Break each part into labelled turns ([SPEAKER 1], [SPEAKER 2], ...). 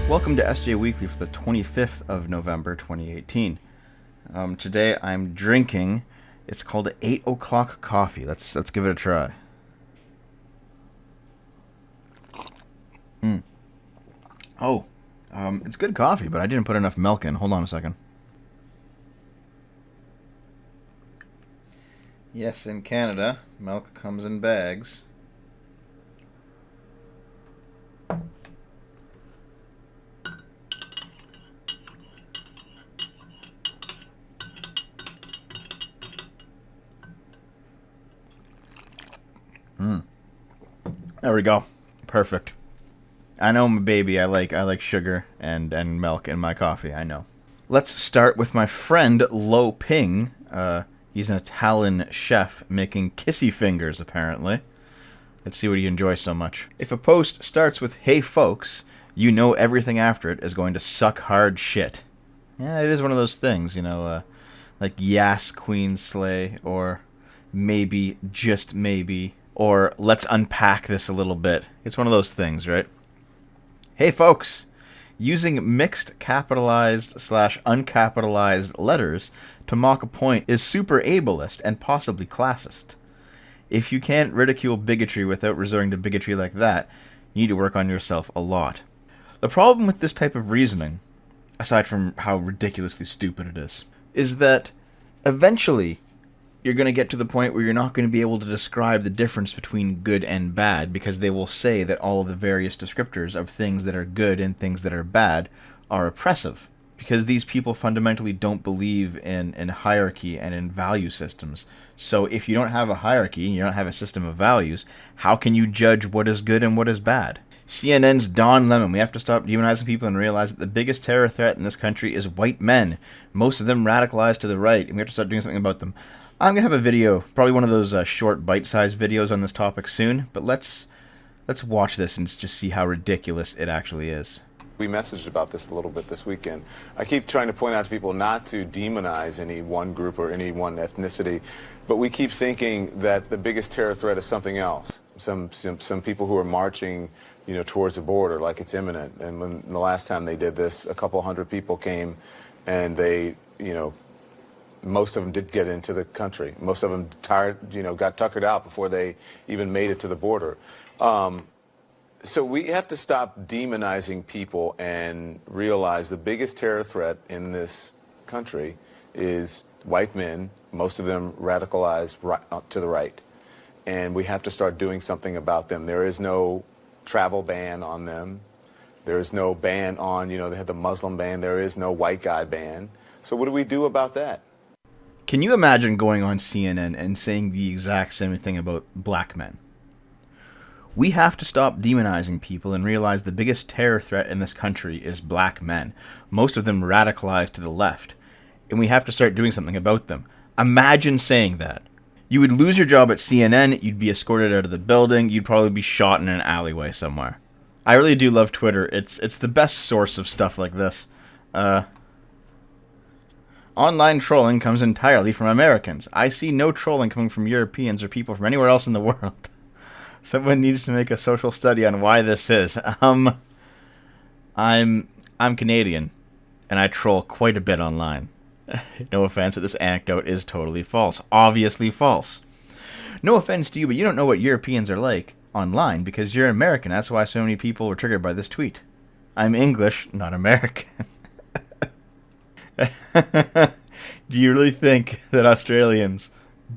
[SPEAKER 1] Welcome to SJ Weekly for the 25th of November 2018. Today I'm drinking, it's called 8 o'clock coffee. Let's give it a try. Oh, it's good coffee, but I didn't put enough milk in. Hold on a second. Yes, in Canada, milk comes in bags. There we go. Perfect. I know I'm a baby. I like sugar and milk in my coffee. I know. Let's start with my friend Lo Ping. He's an Italian chef making kissy fingers, apparently. Let's see what he enjoys so much. If a post starts with "Hey folks," you know everything after it is going to suck hard shit. Yeah, it is one of those things, like Yas Queen Slay, or maybe, just maybe, or let's unpack this a little bit. It's one of those things, right? Hey folks, using mixed capitalized / uncapitalized letters to mock a point is super ableist and possibly classist. If you can't ridicule bigotry without resorting to bigotry like that, you need to work on yourself a lot. The problem with this type of reasoning, aside from how ridiculously stupid it is that eventually you're going to get to the point where you're not going to be able to describe the difference between good and bad, because they will say that all of the various descriptors of things that are good and things that are bad are oppressive. Because these people fundamentally don't believe in hierarchy and in value systems. So if you don't have a hierarchy and you don't have a system of values, how can you judge what is good and what is bad? CNN's Don Lemon. We have to stop demonizing people and realize that the biggest terror threat in this country is white men. Most of them radicalized to the right, and we have to start doing something about them. I'm going to have a video, probably one of those short bite-sized videos on this topic soon, but let's watch this and just see how ridiculous it actually is.
[SPEAKER 2] We messaged about this a little bit this weekend. I keep trying to point out to people not to demonize any one group or any one ethnicity, but we keep thinking that the biggest terror threat is something else. Some people who are marching, towards the border like it's imminent. And when the last time they did this, a couple hundred people came, and they, most of them did get into the country. Most of them got tuckered out before they even made it to the border. So we have to stop demonizing people and realize the biggest terror threat in this country is white men, most of them radicalized to the right. And we have to start doing something about them. There is no travel ban on them. There is no ban on, they had the Muslim ban. There is no white guy ban. So what do we do about that?
[SPEAKER 1] Can you imagine going on CNN and saying the exact same thing about black men? We have to stop demonizing people and realize the biggest terror threat in this country is black men, most of them radicalized to the left, and we have to start doing something about them. Imagine saying that. You would lose your job at CNN, you'd be escorted out of the building, you'd probably be shot in an alleyway somewhere. I really do love Twitter. It's the best source of stuff like this. Online trolling comes entirely from Americans. I see no trolling coming from Europeans or people from anywhere else in the world. Someone needs to make a social study on why this is. I'm Canadian, and I troll quite a bit online. No offense, but this anecdote is totally false. Obviously false. No offense to you, but you don't know what Europeans are like online because you're American. That's why so many people were triggered by this tweet. I'm English, not American. Do you really think that Australians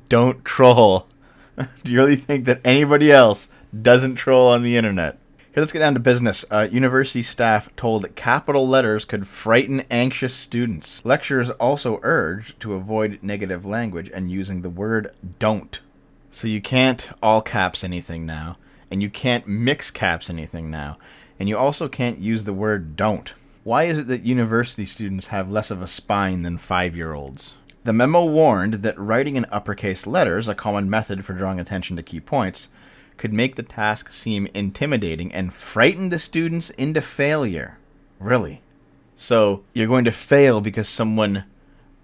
[SPEAKER 1] don't troll? Do you really think that anybody else doesn't troll on the internet? Here, let's get down to business. University staff told capital letters could frighten anxious students. Lecturers also urged to avoid negative language and using the word don't. So you can't all caps anything now, and you can't mix caps anything now, and you also can't use the word don't. Why is it that university students have less of a spine than 5-year-olds? The memo warned that writing in uppercase letters, a common method for drawing attention to key points, could make the task seem intimidating and frighten the students into failure. Really? So you're going to fail because someone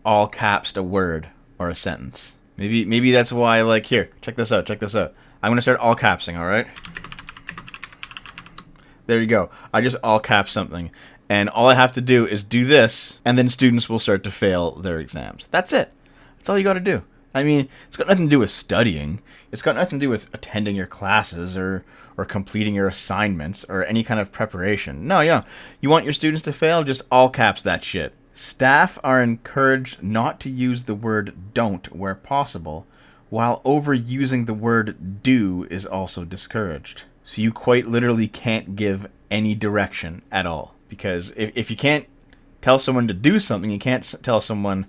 [SPEAKER 1] all capsed a word or a sentence. Maybe that's why, here, check this out. I'm going to start all capsing, all right? There you go. I just all capped something. And all I have to do is do this, and then students will start to fail their exams. That's it. That's all you got to do. I mean, it's got nothing to do with studying. It's got nothing to do with attending your classes or completing your assignments or any kind of preparation. No, yeah. You want your students to fail? Just all caps that shit. Staff are encouraged not to use the word don't where possible, while overusing the word do is also discouraged. So you quite literally can't give any direction at all. Because if you can't tell someone to do something, you can't tell someone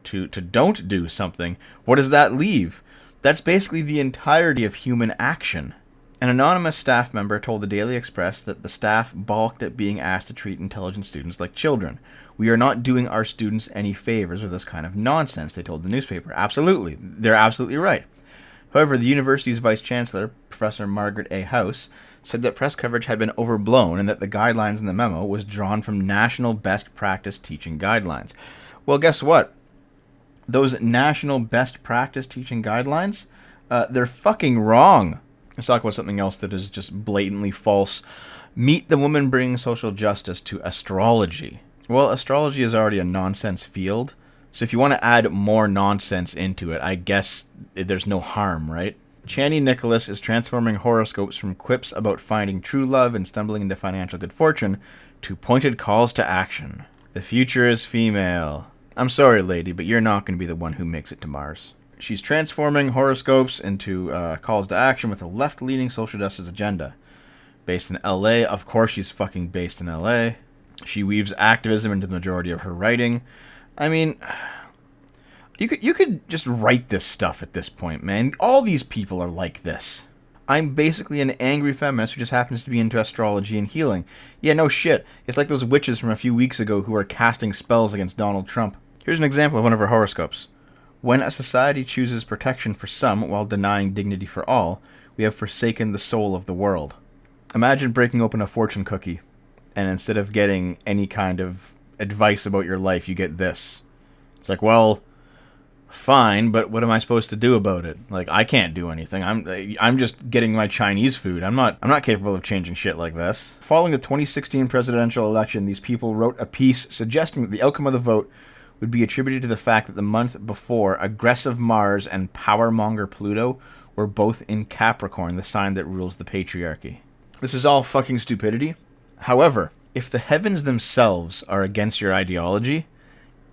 [SPEAKER 1] to don't do something, what does that leave? That's basically the entirety of human action. An anonymous staff member told the Daily Express that the staff balked at being asked to treat intelligent students like children. We are not doing our students any favors with this kind of nonsense, they told the newspaper. Absolutely. They're absolutely right. However, the university's vice-chancellor, Professor Margaret A. House, said that press coverage had been overblown and that the guidelines in the memo was drawn from national best practice teaching guidelines. Well, guess what? Those national best practice teaching guidelines, they're fucking wrong. Let's talk about something else that is just blatantly false. Meet the woman bringing social justice to astrology. Well, astrology is already a nonsense field, so if you want to add more nonsense into it, I guess there's no harm, right? Chani Nicholas is transforming horoscopes from quips about finding true love and stumbling into financial good fortune to pointed calls to action. The future is female. I'm sorry, lady, but you're not going to be the one who makes it to Mars. She's transforming horoscopes into calls to action with a left-leaning social justice agenda. Based in LA, of course she's fucking based in LA. She weaves activism into the majority of her writing. I mean, you could just write this stuff at this point, man. All these people are like this. I'm basically an angry feminist who just happens to be into astrology and healing. Yeah, no shit. It's like those witches from a few weeks ago who are casting spells against Donald Trump. Here's an example of one of her horoscopes. When a society chooses protection for some while denying dignity for all, we have forsaken the soul of the world. Imagine breaking open a fortune cookie, and instead of getting any kind of advice about your life, you get this. It's like, well, fine, but what am I supposed to do about it? Like, I can't do anything. I'm just getting my Chinese food. I'm not capable of changing shit like this. Following the 2016 presidential election, these people wrote a piece suggesting that the outcome of the vote would be attributed to the fact that the month before, aggressive Mars and powermonger Pluto were both in Capricorn, the sign that rules the patriarchy. This is all fucking stupidity. However, if the heavens themselves are against your ideology,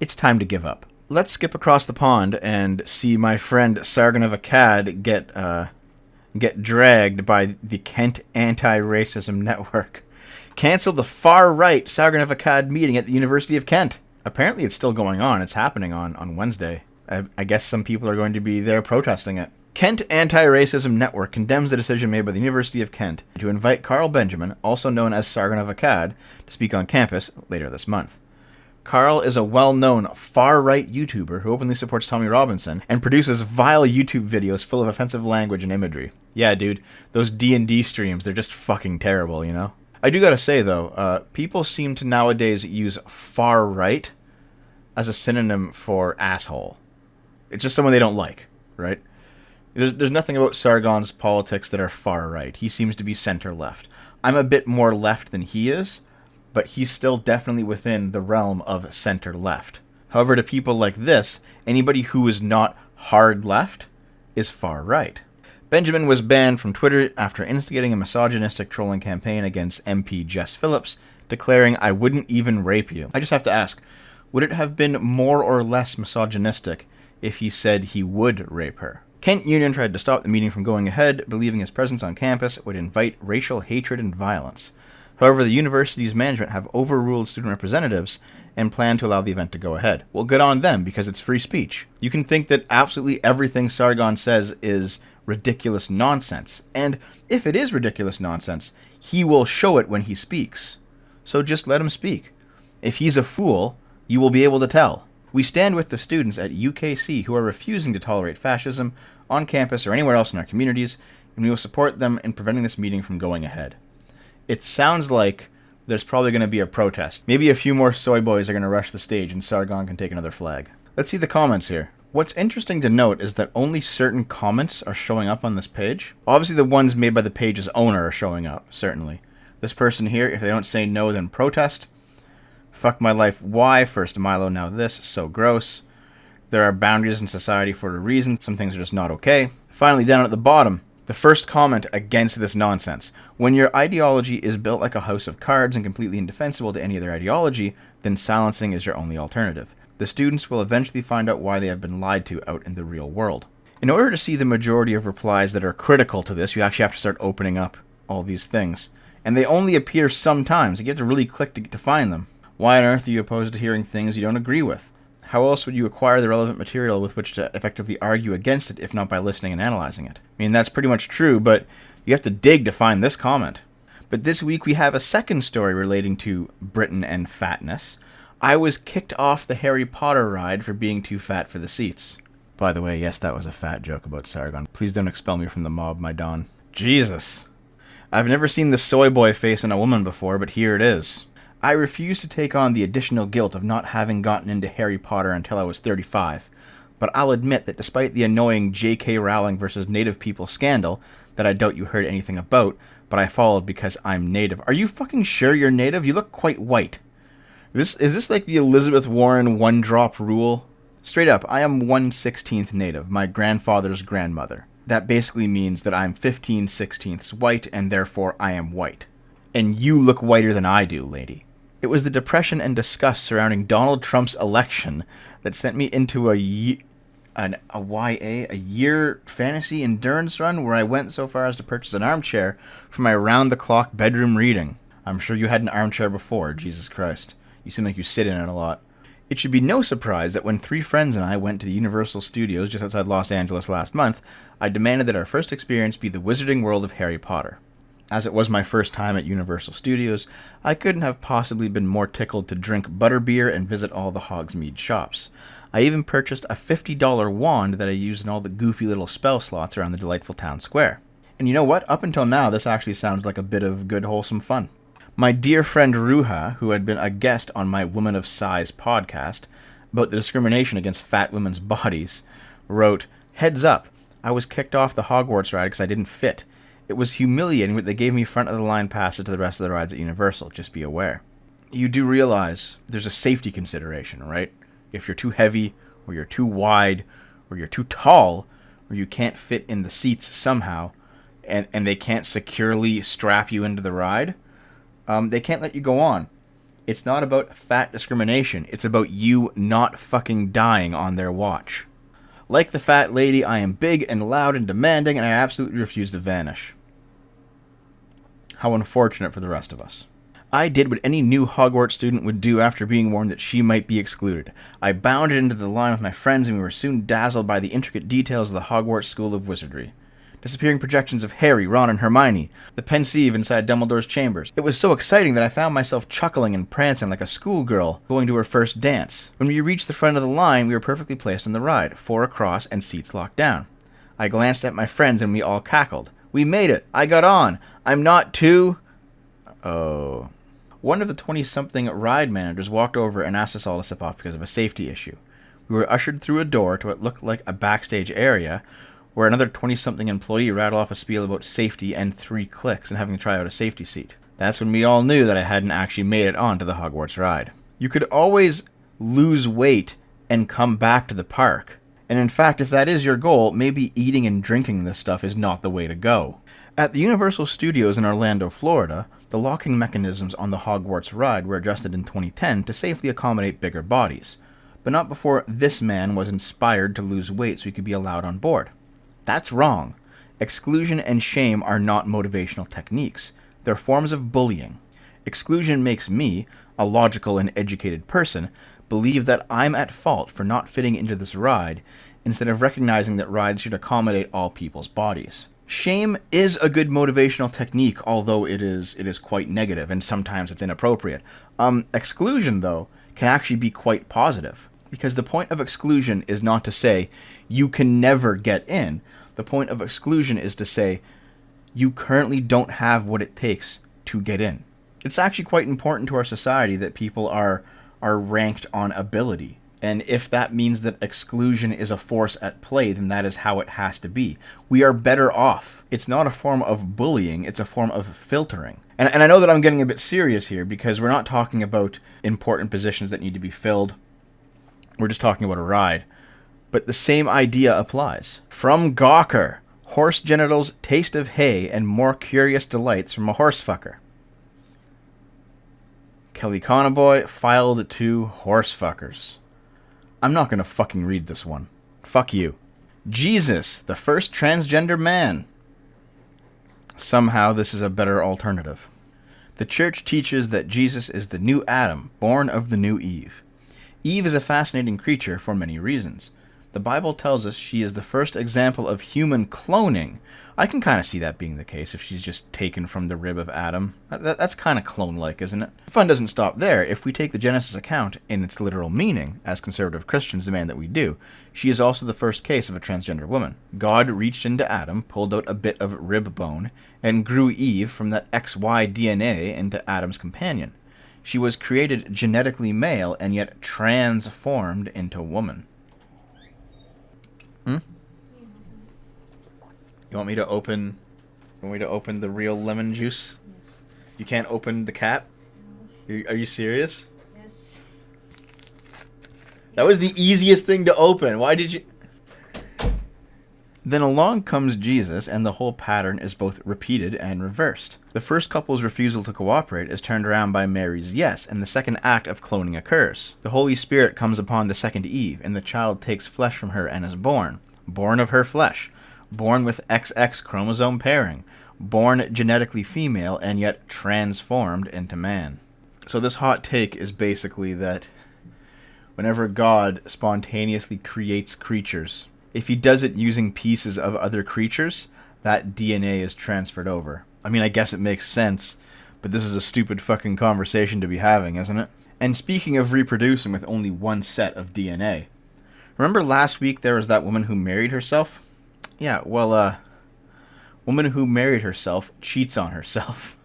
[SPEAKER 1] it's time to give up. Let's skip across the pond and see my friend Sargon of Akkad get dragged by the Kent Anti-Racism Network. Cancel the far-right Sargon of Akkad meeting at the University of Kent. Apparently it's still going on. It's happening on Wednesday. I guess some people are going to be there protesting it. Kent Anti-Racism Network condemns the decision made by the University of Kent to invite Carl Benjamin, also known as Sargon of Akkad, to speak on campus later this month. Carl is a well-known far-right YouTuber who openly supports Tommy Robinson and produces vile YouTube videos full of offensive language and imagery. Yeah, dude, those D&D streams, they're just fucking terrible, you know? I do gotta say, though, people seem to nowadays use far-right as a synonym for asshole. It's just someone they don't like, right? There's nothing about Sargon's politics that are far-right. He seems to be center-left. I'm a bit more left than he is, but he's still definitely within the realm of center-left. However, to people like this, anybody who is not hard left is far-right. Benjamin was banned from Twitter after instigating a misogynistic trolling campaign against MP Jess Phillips, declaring, "I wouldn't even rape you." I just have to ask, would it have been more or less misogynistic if he said he would rape her? Kent Union tried to stop the meeting from going ahead, believing his presence on campus would invite racial hatred and violence. However, the university's management have overruled student representatives and plan to allow the event to go ahead. Well, good on them, because it's free speech. You can think that absolutely everything Sargon says is ridiculous nonsense, and if it is ridiculous nonsense, he will show it when he speaks. So just let him speak. If he's a fool, you will be able to tell. We stand with the students at UKC who are refusing to tolerate fascism on campus or anywhere else in our communities, and we will support them in preventing this meeting from going ahead. It sounds like there's probably going to be a protest. Maybe a few more soy boys are going to rush the stage and Sargon can take another flag. Let's see the comments here. What's interesting to note is that only certain comments are showing up on this page. Obviously the ones made by the page's owner are showing up, certainly. This person here, if they don't say no, then protest. Fuck my life, why? First Milo, now this. So gross. There are boundaries in society for a reason. Some things are just not okay. Finally, down at the bottom, the first comment against this nonsense. When your ideology is built like a house of cards and completely indefensible to any other ideology, then silencing is your only alternative. The students will eventually find out why they have been lied to out in the real world. In order to see the majority of replies that are critical to this, you actually have to start opening up all these things. And they only appear sometimes. You have to really click to find them. Why on earth are you opposed to hearing things you don't agree with? How else would you acquire the relevant material with which to effectively argue against it, if not by listening and analyzing it? I mean, that's pretty much true, but you have to dig to find this comment. But this week we have a second story relating to Britain and fatness. I was kicked off the Harry Potter ride for being too fat for the seats. By the way, yes, that was a fat joke about Sargon. Please don't expel me from the mob, my Don. Jesus. I've never seen the soy boy face in a woman before, but here it is. I refuse to take on the additional guilt of not having gotten into Harry Potter until I was 35, but I'll admit that despite the annoying J.K. Rowling versus Native people scandal that I doubt you heard anything about, but I followed because I'm Native. Are you fucking sure you're Native? You look quite white. Is this like the Elizabeth Warren one-drop rule? Straight up, I am 1/16th Native, my grandfather's grandmother. That basically means that I'm 15/16ths white, and therefore I am white. And you look whiter than I do, lady. It was the depression and disgust surrounding Donald Trump's election that sent me into a year fantasy endurance run where I went so far as to purchase an armchair for my round-the-clock bedroom reading. I'm sure you had an armchair before, Jesus Christ. You seem like you sit in it a lot. It should be no surprise that when 3 friends and I went to the Universal Studios just outside Los Angeles last month, I demanded that our first experience be the wizarding world of Harry Potter. As it was my first time at Universal Studios, I couldn't have possibly been more tickled to drink butterbeer and visit all the Hogsmeade shops. I even purchased a $50 wand that I used in all the goofy little spell slots around the delightful town square. And you know what? Up until now, this actually sounds like a bit of good, wholesome fun. My dear friend Ruha, who had been a guest on my Woman of Size podcast about the discrimination against fat women's bodies, wrote, "Heads up, I was kicked off the Hogwarts ride because I didn't fit. It was humiliating, but they gave me front-of-the-line passes to the rest of the rides at Universal. Just be aware." You do realize there's a safety consideration, right? If you're too heavy, or you're too wide, or you're too tall, or you can't fit in the seats somehow, and they can't securely strap you into the ride, they can't let you go on. It's not about fat discrimination. It's about you not fucking dying on their watch. Like the fat lady, I am big and loud and demanding, and I absolutely refuse to vanish. How unfortunate for the rest of us. I did what any new Hogwarts student would do after being warned that she might be excluded. I bounded into the line with my friends, and we were soon dazzled by the intricate details of the Hogwarts School of Wizardry. Disappearing projections of Harry, Ron, and Hermione, the Pensieve inside Dumbledore's chambers. It was so exciting that I found myself chuckling and prancing like a schoolgirl going to her first dance. When we reached the front of the line, we were perfectly placed on the ride, 4 across and seats locked down. I glanced at my friends and we all cackled. "We made it! I got on! I'm not too..." Oh. One of the 20-something ride managers walked over and asked us all to step off because of a safety issue. We were ushered through a door to what looked like a backstage area, where another 20-something employee rattled off a spiel about safety and 3 clicks and having to try out a safety seat. That's when we all knew that I hadn't actually made it onto the Hogwarts ride. You could always lose weight and come back to the park. And in fact, if that is your goal, maybe eating and drinking this stuff is not the way to go. At the Universal Studios in Orlando, Florida, the locking mechanisms on the Hogwarts ride were adjusted in 2010 to safely accommodate bigger bodies. But not before this man was inspired to lose weight so he could be allowed on board. That's wrong. Exclusion and shame are not motivational techniques. They're forms of bullying. Exclusion makes me, a logical and educated person, believe that I'm at fault for not fitting into this ride, instead of recognizing that rides should accommodate all people's bodies. Shame is a good motivational technique, although it is quite negative, and sometimes it's inappropriate. Exclusion, though, can actually be quite positive. Because the point of exclusion is not to say, you can never get in. The point of exclusion is to say, you currently don't have what it takes to get in. It's actually quite important to our society that people are ranked on ability. And if that means that exclusion is a force at play, then that is how it has to be. We are better off. It's not a form of bullying, it's a form of filtering. And I know that I'm getting a bit serious here because we're not talking about important positions that need to be filled. We're just talking about a ride. But the same idea applies. From Gawker, horse genitals, taste of hay, and more curious delights from a horsefucker. Kelly Conaboy filed to horsefuckers. I'm not going to fucking read this one. Fuck you. Jesus, the first transgender man. Somehow this is a better alternative. The church teaches that Jesus is the new Adam, born of the new Eve. Eve is a fascinating creature for many reasons. The Bible tells us she is the first example of human cloning. I can kind of see that being the case if she's just taken from the rib of Adam. That's kind of clone-like, isn't it? The fun doesn't stop there. If we take the Genesis account in its literal meaning, as conservative Christians demand that we do, she is also the first case of a transgender woman. God reached into Adam, pulled out a bit of rib bone, and grew Eve from that XY DNA into Adam's companion. She was created genetically male and yet transformed into woman. You want me to open the real lemon juice?
[SPEAKER 3] Yes.
[SPEAKER 1] You can't open the cap? Are you serious?
[SPEAKER 3] Yes.
[SPEAKER 1] That was the easiest thing to open. Why did you... Then along comes Jesus, and the whole pattern is both repeated and reversed. The first couple's refusal to cooperate is turned around by Mary's yes, and the second act of cloning occurs. The Holy Spirit comes upon the second Eve, and the child takes flesh from her and is born. Born of her flesh. Born with XX chromosome pairing. Born genetically female, and yet transformed into man. So this hot take is basically that whenever God spontaneously creates creatures, if he does it using pieces of other creatures, that DNA is transferred over. I mean, I guess it makes sense, but this is a stupid fucking conversation to be having, isn't it? And speaking of reproducing with only one set of DNA, remember last week there was that woman who married herself? Yeah, well, woman who married herself cheats on herself.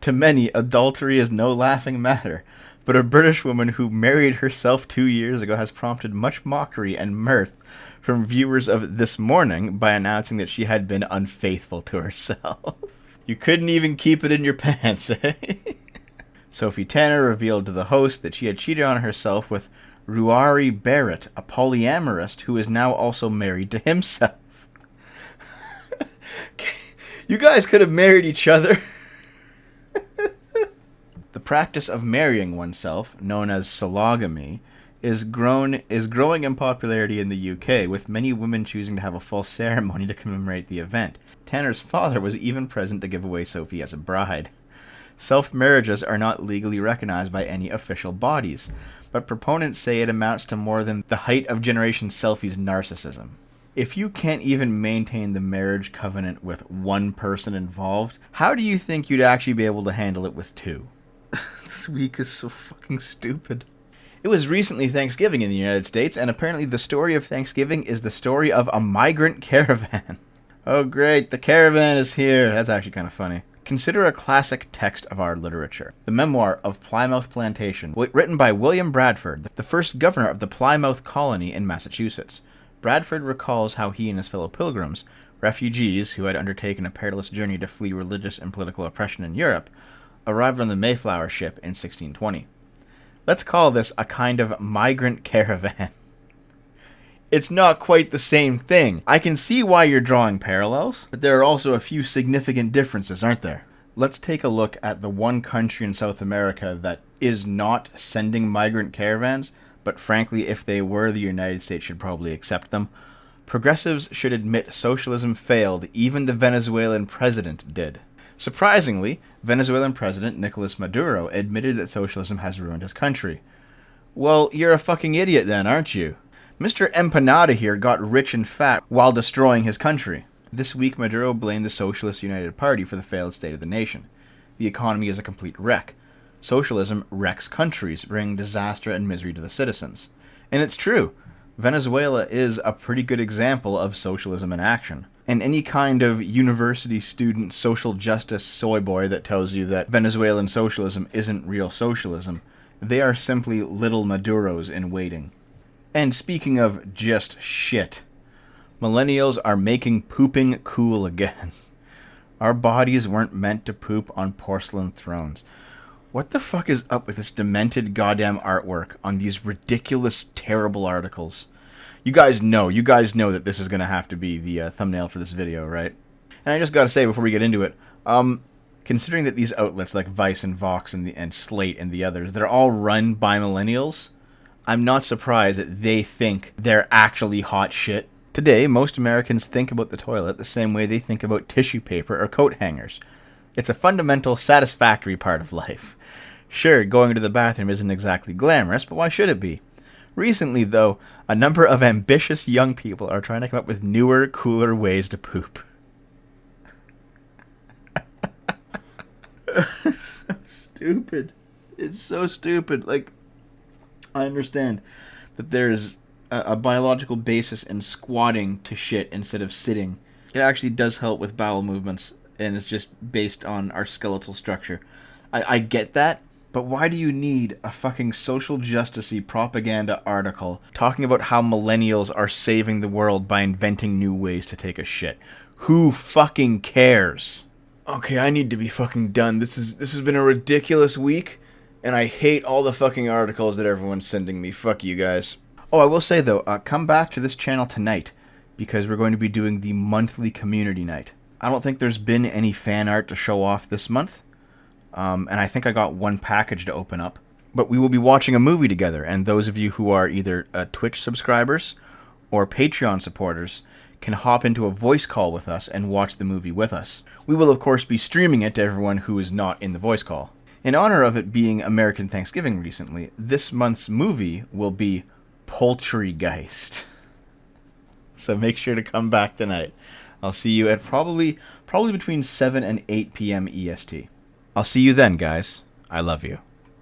[SPEAKER 1] To many, adultery is no laughing matter. But a British woman who married herself 2 years ago has prompted much mockery and mirth from viewers of This Morning by announcing that she had been unfaithful to herself. You couldn't even keep it in your pants, eh? Sophie Tanner revealed to the host that she had cheated on herself with Ruari Barrett, a polyamorist who is now also married to himself. You guys could have married each other. The practice of marrying oneself, known as sologamy, is growing in popularity in the UK, with many women choosing to have a full ceremony to commemorate the event. Tanner's father was even present to give away Sophie as a bride. Self-marriages are not legally recognized by any official bodies, but proponents say it amounts to more than the height of Generation Selfie's narcissism. If you can't even maintain the marriage covenant with one person involved, how do you think you'd actually be able to handle it with two? This week is so fucking stupid. It was recently Thanksgiving in the United States, and apparently the story of Thanksgiving is the story of a migrant caravan. Oh great, the caravan is here. That's actually kind of funny. Consider a classic text of our literature, the memoir of Plymouth Plantation, written by William Bradford, the first governor of the Plymouth colony in Massachusetts. Bradford recalls how he and his fellow pilgrims, refugees who had undertaken a perilous journey to flee religious and political oppression in Europe, arrived on the Mayflower ship in 1620. Let's call this a kind of migrant caravan. It's not quite the same thing. I can see why you're drawing parallels, but there are also a few significant differences, aren't there? Let's take a look at the one country in South America that is not sending migrant caravans, but frankly, if they were, the United States should probably accept them. Progressives should admit socialism failed. Even the Venezuelan president did. Surprisingly, Venezuelan President Nicolas Maduro admitted that socialism has ruined his country. Well, you're a fucking idiot then, aren't you? Mr. Empanada here got rich and fat while destroying his country. This week, Maduro blamed the Socialist United Party for the failed state of the nation. The economy is a complete wreck. Socialism wrecks countries, bringing disaster and misery to the citizens. And it's true. Venezuela is a pretty good example of socialism in action. And any kind of university student social justice soy boy that tells you that Venezuelan socialism isn't real socialism, they are simply little Maduros in waiting. And speaking of just shit, millennials are making pooping cool again. Our bodies weren't meant to poop on porcelain thrones. What the fuck is up with this demented goddamn artwork on these ridiculous, terrible articles? You guys know that this is going to have to be the thumbnail for this video, right? And I just got to say before we get into it, considering that these outlets like Vice and Vox and Slate and the others, they're all run by millennials, I'm not surprised that they think they're actually hot shit. Today, most Americans think about the toilet the same way they think about tissue paper or coat hangers. It's a fundamental, satisfactory part of life. Sure, going to the bathroom isn't exactly glamorous, but why should it be? Recently, though, a number of ambitious young people are trying to come up with newer, cooler ways to poop. So stupid. It's so stupid. Like, I understand that there's a biological basis in squatting to shit instead of sitting. It actually does help with bowel movements, and it's just based on our skeletal structure. I get that. But why do you need a fucking social justice-y propaganda article talking about how millennials are saving the world by inventing new ways to take a shit? Who fucking cares? Okay, I need to be fucking done. This has been a ridiculous week, and I hate all the fucking articles that everyone's sending me. Fuck you guys. Oh, I will say though, come back to this channel tonight, because we're going to be doing the monthly community night. I don't think there's been any fan art to show off this month. And I think I got one package to open up. But we will be watching a movie together, and those of you who are either Twitch subscribers or Patreon supporters can hop into a voice call with us and watch the movie with us. We will, of course, be streaming it to everyone who is not in the voice call. In honor of it being American Thanksgiving recently, this month's movie will be Poultrygeist. So make sure to come back tonight. I'll see you at probably between 7 and 8 p.m. EST. I'll see you then, guys. I love you.